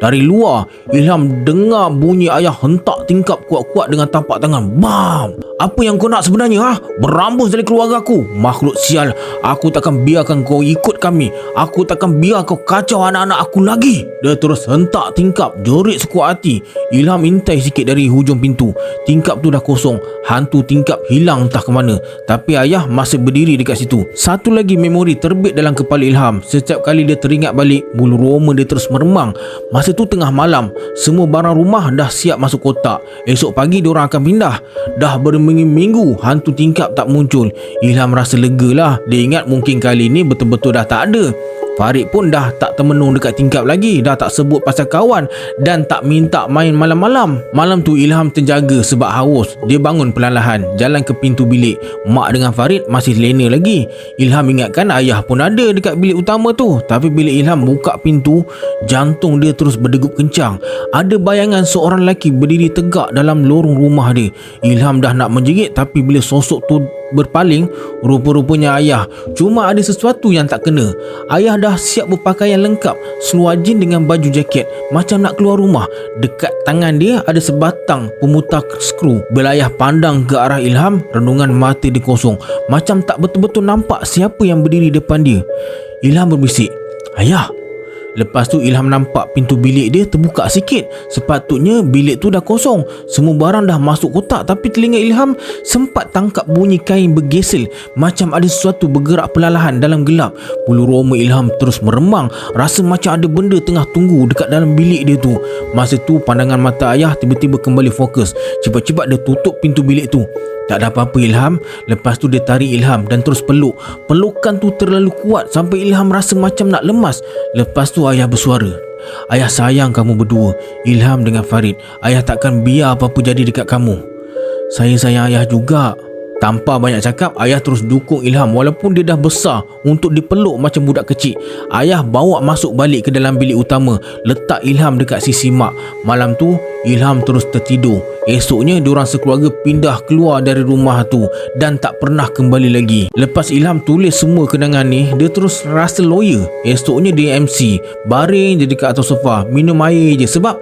Dari luar, Ilham dengar bunyi ayah hentak tingkap kuat-kuat dengan tapak tangan. Bam! Apa yang kau nak sebenarnya, ha? Berambus dari keluarga aku. Makhluk sial, aku takkan biarkan kau ikut kami. Aku takkan biar kau kacau anak-anak aku lagi. Dia terus hentak tingkap, jerit sekuat hati. Ilham intai sikit dari hujung pintu. Tingkap tu dah kosong. Hantu tingkap hilang entah ke mana. Tapi ayah masih berdiri dekat situ. Satu lagi memori terbit dalam kepala Ilham. Setiap kali dia teringat balik, bulu roma dia terus meremang. Masa tu tengah malam, semua barang rumah dah siap masuk kotak. Esok pagi diorang akan pindah. Dah berminggu-minggu hantu tingkap tak muncul. Ilham rasa lega lah. Dia ingat mungkin kali ni betul-betul dah tak ada. Farid pun dah tak termenung dekat tingkap lagi. Dah tak sebut pasal kawan dan tak minta main malam-malam. Malam tu Ilham terjaga sebab haus. Dia bangun perlahan-lahan, jalan ke pintu bilik. Mak dengan Farid masih lena lagi. Ilham ingatkan ayah pun ada dekat bilik utama tu. Tapi bila Ilham buka pintu, jantung dia terus berdegup kencang. Ada bayangan seorang lelaki berdiri tegak dalam lorong rumah dia. Ilham dah nak menjerit, tapi bila sosok tu berpaling, rupa-rupanya ayah. Cuma ada sesuatu yang tak kena. Ayah dah siap berpakaian lengkap, seluar jin dengan baju jaket, macam nak keluar rumah. Dekat tangan dia ada sebatang pemutar skru. Bila ayah pandang ke arah Ilham, renungan mata dia kosong, macam tak betul-betul nampak siapa yang berdiri depan dia. Ilham berbisik, "Ayah." Lepas tu Ilham nampak pintu bilik dia terbuka sikit. Sepatutnya bilik tu dah kosong, semua barang dah masuk kotak. Tapi telinga Ilham sempat tangkap bunyi kain bergesel, macam ada sesuatu bergerak perlahan dalam gelap. Bulu roma Ilham terus meremang, rasa macam ada benda tengah tunggu dekat dalam bilik dia tu. Masa tu pandangan mata ayah tiba-tiba kembali fokus. Cepat-cepat dia tutup pintu bilik tu. Tak ada apa-apa Ilham. Lepas tu dia tarik Ilham dan terus peluk. Pelukan tu terlalu kuat sampai Ilham rasa macam nak lemas. Lepas tu ayah bersuara, "Ayah sayang kamu berdua, Ilham dengan Farid. Ayah takkan biar apa-apa jadi dekat kamu." "Saya sayang ayah juga." Tanpa banyak cakap, ayah terus dukung Ilham walaupun dia dah besar untuk dipeluk macam budak kecil. Ayah bawa masuk balik ke dalam bilik utama, letak Ilham dekat sisi mak. Malam tu Ilham terus tertidur. Esoknya diorang sekeluarga pindah keluar dari rumah tu dan tak pernah kembali lagi. Lepas Ilham tulis semua kenangan ni, dia terus rasa loya. Esoknya dia MC, baring je dekat atas sofa, minum air je sebab